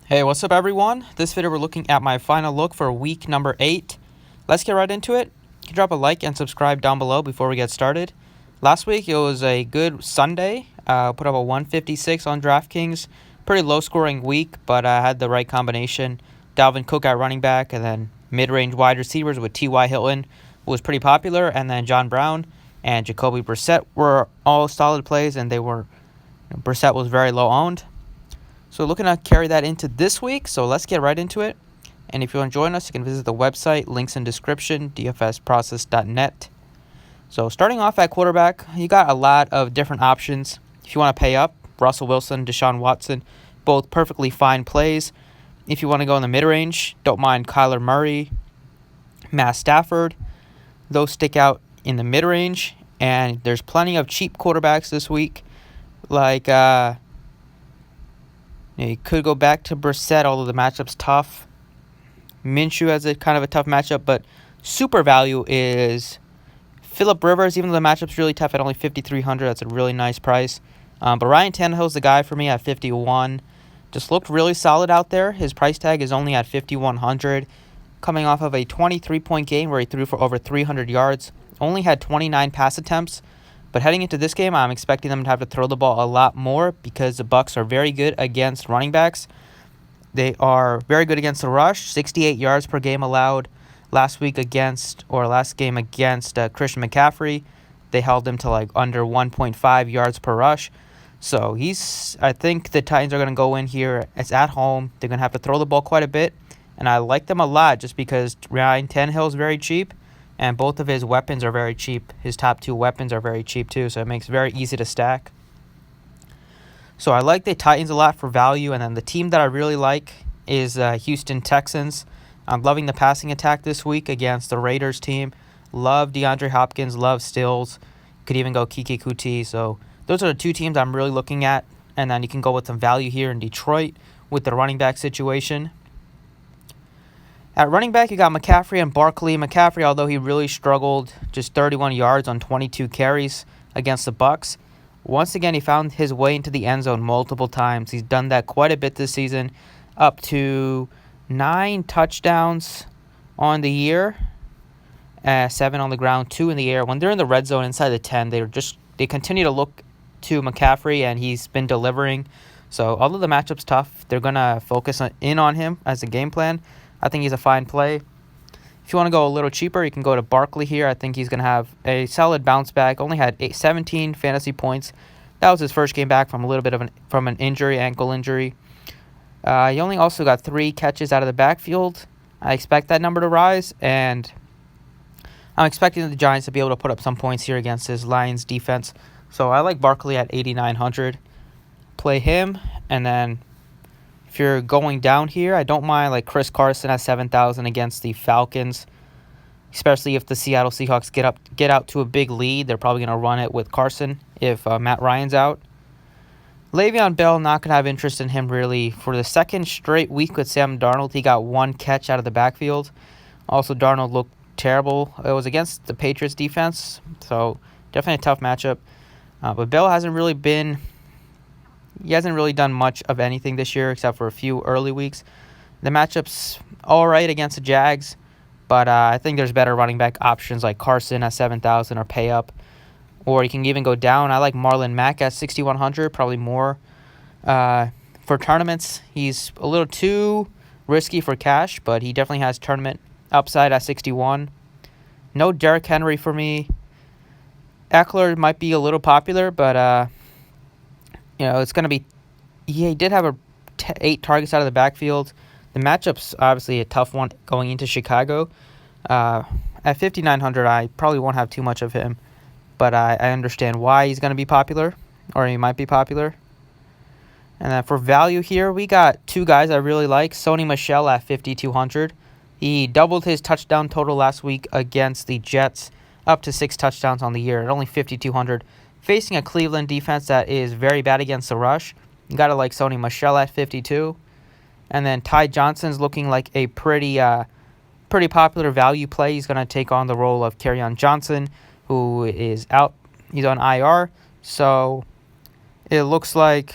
Hey, what's up everyone? This video we're looking at my final look for week number 8. Let's get right into it. You can drop a like and subscribe down below before we get started. Last week it was a good Sunday. Put up a 156 on Draftkings. Pretty low scoring week, but I had the right combination. Dalvin Cook at running back, and then mid-range wide receivers with T.Y. Hilton, who was pretty popular, and then John Brown and Jacoby Brissett were all solid plays, and Brissett was very low owned. So looking to carry that into this week, so let's get right into it. And if you want to join us, you can visit the website, links in description, dfsprocess.net. So starting off at quarterback, you got a lot of different options. If you want to pay up, Russell Wilson, Deshaun Watson, both perfectly fine plays. If you want to go in the mid-range, don't mind Kyler Murray, Matt Stafford. Those stick out in the mid-range, and there's plenty of cheap quarterbacks this week, like you could go back to Brissett, although the matchup's tough. Minshew has a kind of a tough matchup, but super value is Phillip Rivers, even though the matchup's really tough at only 5,300. That's a really nice price. But Ryan Tannehill's the guy for me at 51. Just looked really solid out there. His price tag is only at 5,100. Coming off of a 23-point game where he threw for over 300 yards. Only had 29 pass attempts. But heading into this game, I'm expecting them to have to throw the ball a lot more because the Bucs are very good against running backs. They are very good against the rush. 68 yards per game allowed last game against Christian McCaffrey. They held him to like under 1.5 yards per rush. So I think the Titans are going to go in here. It's at home. They're going to have to throw the ball quite a bit. And I like them a lot just because Ryan Tannehill is very cheap. And both of his weapons are very cheap. His top two weapons are very cheap too, so it makes it very easy to stack. So I like the Titans a lot for value, and then the team that I really like is Houston Texans. I'm loving the passing attack this week against the Raiders team. Love DeAndre Hopkins, love Stills. Could even go Kiki Kuti. So those are the two teams I'm really looking at. And then you can go with some value here in Detroit with the running back situation. At running back, you got McCaffrey and Barkley. McCaffrey, although he really struggled, just 31 yards on 22 carries against the Bucs. Once again, he found his way into the end zone multiple times. He's done that quite a bit this season, up to 9 touchdowns on the year, 7 on the ground, 2 in the air. When they're in the red zone inside the 10, they continue to look to McCaffrey, and he's been delivering. So although the matchup's tough, they're going to focus in on him as a game plan. I think he's a fine play. If you want to go a little cheaper, you can go to Barkley here. I think he's going to have a solid bounce back. Only had 17 fantasy points. That was his first game back from a little bit of an injury, ankle injury. He only also got 3 catches out of the backfield. I expect that number to rise, and I'm expecting the Giants to be able to put up some points here against his Lions defense. So I like Barkley at 8,900. Play him, and then if you're going down here, I don't mind like Chris Carson at 7,000 against the Falcons, especially if the Seattle Seahawks get out to a big lead. They're probably going to run it with Carson if Matt Ryan's out. Le'Veon Bell, not going to have interest in him really. For the second straight week with Sam Darnold, he got 1 catch out of the backfield. Also, Darnold looked terrible. It was against the Patriots defense, so definitely a tough matchup. But Bell hasn't really done much of anything this year except for a few early weeks. The matchup's all right against the Jags, but I think there's better running back options like Carson at 7,000 or pay up. Or you can even go down. I like Marlon Mack at 6,100, probably more. For tournaments, he's a little too risky for cash, but he definitely has tournament upside at 61. No Derrick Henry for me. Eckler might be a little popular, but it's going to be... He did have 8 targets out of the backfield. The matchup's obviously a tough one going into Chicago. At 5,900, I probably won't have too much of him. But I understand why he's going to be popular, or he might be popular. And then for value here, we got 2 guys I really like. Sony Michel at 5,200. He doubled his touchdown total last week against the Jets, up to 6 touchdowns on the year at only 5,200. Facing a Cleveland defense that is very bad against the rush, you got to like Sony Michel at 52. And then Ty Johnson's looking like a pretty popular value play. He's going to take on the role of Kerryon Johnson, who is out. He's on IR. So it looks like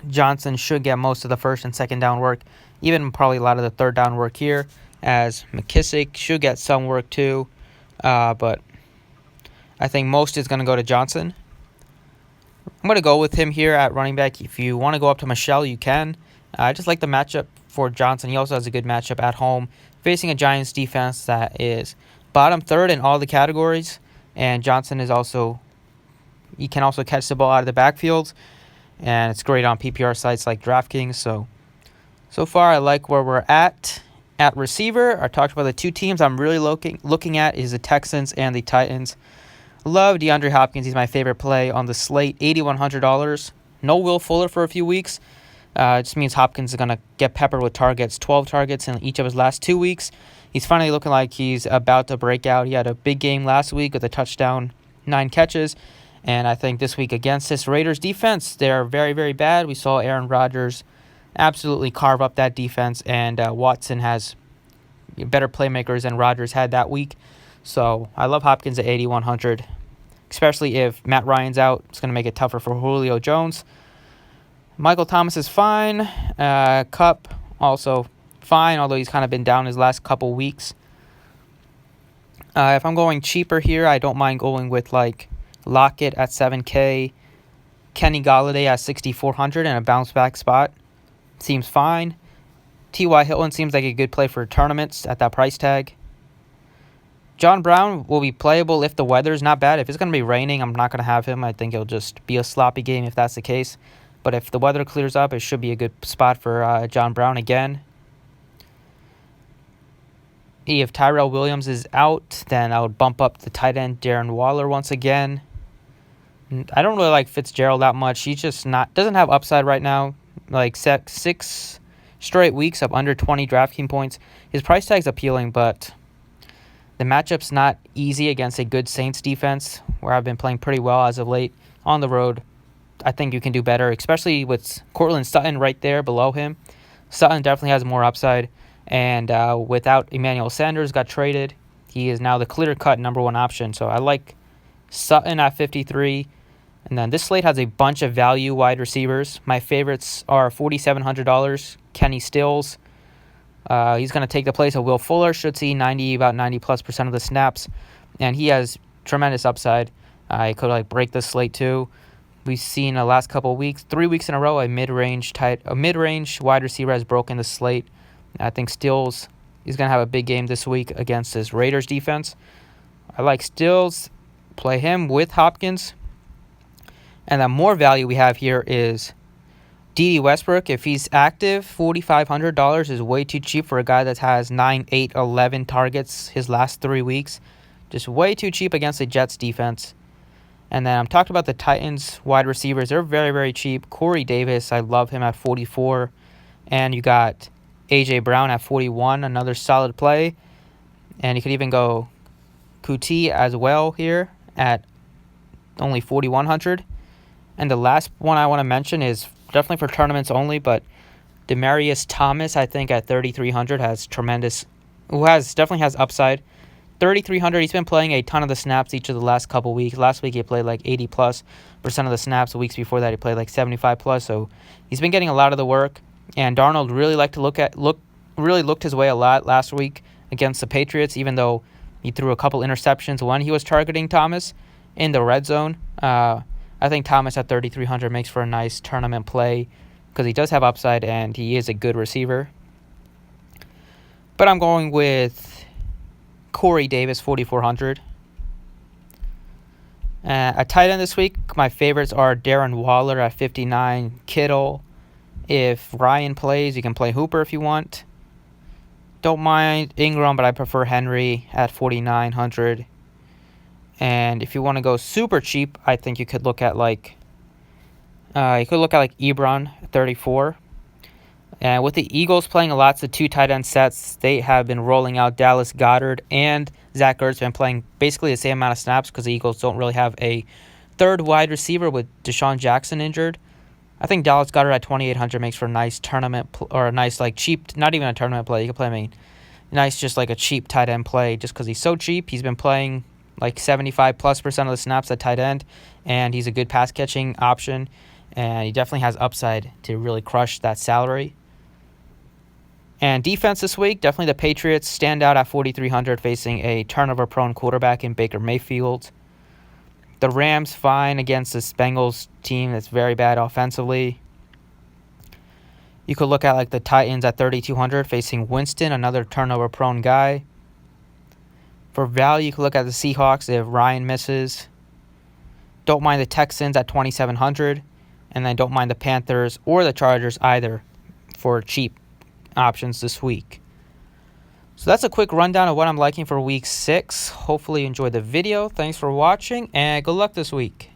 Johnson should get most of the first and second down work, even probably a lot of the third down work here, as McKissick should get some work too. But I think most is going to go to Johnson. I'm going to go with him here at running back. If you want to go up to Michelle, you can. I just like the matchup for Johnson. He also has a good matchup at home, facing a Giants defense that is bottom third in all the categories. And Johnson is also, he can also catch the ball out of the backfield. And it's great on PPR sites like Draftkings. So far, I like where we're at. At receiver, I talked about the two teams I'm really looking at is the Texans and the Titans. Love DeAndre Hopkins. He's my favorite play on the slate. $8,100. No Will Fuller for a few weeks. It just means Hopkins is going to get peppered with targets. 12 targets in each of his last 2 weeks. He's finally looking like he's about to break out. He had a big game last week with a touchdown, 9 catches. And I think this week against this Raiders defense, they're very, very bad. We saw Aaron Rodgers absolutely carve up that defense. And Watson has better playmakers than Rodgers had that week. So I love Hopkins at 8,100, especially if Matt Ryan's out. It's going to make it tougher for Julio Jones. Michael Thomas is fine. Kupp also fine, although he's kind of been down his last couple weeks. If I'm going cheaper here, I don't mind going with like Lockett at $7K, Kenny Golladay at $6,400 and a bounce back spot. Seems fine. T.Y. Hilton seems like a good play for tournaments at that price tag. John Brown will be playable if the weather's not bad. If it's going to be raining, I'm not going to have him. I think it'll just be a sloppy game if that's the case. But if the weather clears up, it should be a good spot for John Brown again. If Tyrell Williams is out, then I would bump up the tight end Darren Waller once again. I don't really like Fitzgerald that much. He just doesn't have upside right now. Like 6 straight weeks of under 20 DraftKings points. His price tag's appealing, but the matchup's not easy against a good Saints defense, where I've been playing pretty well as of late. On the road, I think you can do better, especially with Courtland Sutton right there below him. Sutton definitely has more upside, and without Emmanuel Sanders got traded, he is now the clear-cut number one option. So I like Sutton at 53. And then this slate has a bunch of value wide receivers. My favorites are $4,700, Kenny Stills. He's going to take the place of Will Fuller. Should see about 90+% of the snaps, and he has tremendous upside. He could break the slate too. We've seen the last couple of weeks, 3 weeks in a row, a mid-range wide receiver has broken the slate. I think Stills is going to have a big game this week against this Raiders defense. I like Stills. Play him with Hopkins. And the more value we have here is D.D. Westbrook. If he's active, $4,500 is way too cheap for a guy that has 9, 8, 11 targets his last 3 weeks. Just way too cheap against the Jets defense. And then I'm talking about the Titans wide receivers. They're very, very cheap. Corey Davis, I love him at 44. And you got A.J. Brown at 41, another solid play. And you could even go Kuti as well here at only 4,100. And the last one I want to mention is definitely for tournaments only, but Demaryius Thomas, I think at 3,300 definitely has upside. 3,300, he's been playing a ton of the snaps each of the last couple weeks. Last week he played 80+% of the snaps. The weeks before that he played 75+. So he's been getting a lot of the work. And Darnold really looked his way a lot last week against the Patriots, even though he threw a couple interceptions when he was targeting Thomas in the red zone. I think Thomas at 3,300 makes for a nice tournament play because he does have upside and he is a good receiver. But I'm going with Corey Davis, 4,400. A tight end this week, my favorites are Darren Waller at 59, Kittle. If Ryan plays, you can play Hooper if you want. Don't mind Ingram, but I prefer Henry at 4,900. And if you want to go super cheap, I think you could look at Ebron, 34. And with the Eagles playing lots of 2 tight end sets, they have been rolling out Dallas Goedert, and Zach Ertz been playing basically the same amount of snaps because the Eagles don't really have a third wide receiver with Deshaun Jackson injured. I think Dallas Goedert at 2,800 makes for a nice tournament or a nice cheap, not even a tournament play. You can play nice just a cheap tight end play just because he's so cheap. He's been playing 75+% of the snaps at tight end, and he's a good pass catching option. and he definitely has upside to really crush that salary. And defense this week, definitely the Patriots stand out at 4,300 facing a turnover-prone quarterback in Baker Mayfield. The Rams fine against this Bengals team that's very bad offensively. You could look at like the Titans at 3,200 facing Winston, another turnover-prone guy. For value, you could look at the Seahawks if Ryan misses. Don't mind the Texans at 2,700. And then don't mind the Panthers or the Chargers either for cheap options this week. So that's a quick rundown of what I'm liking for week 6. Hopefully you enjoyed the video. Thanks for watching and good luck this week.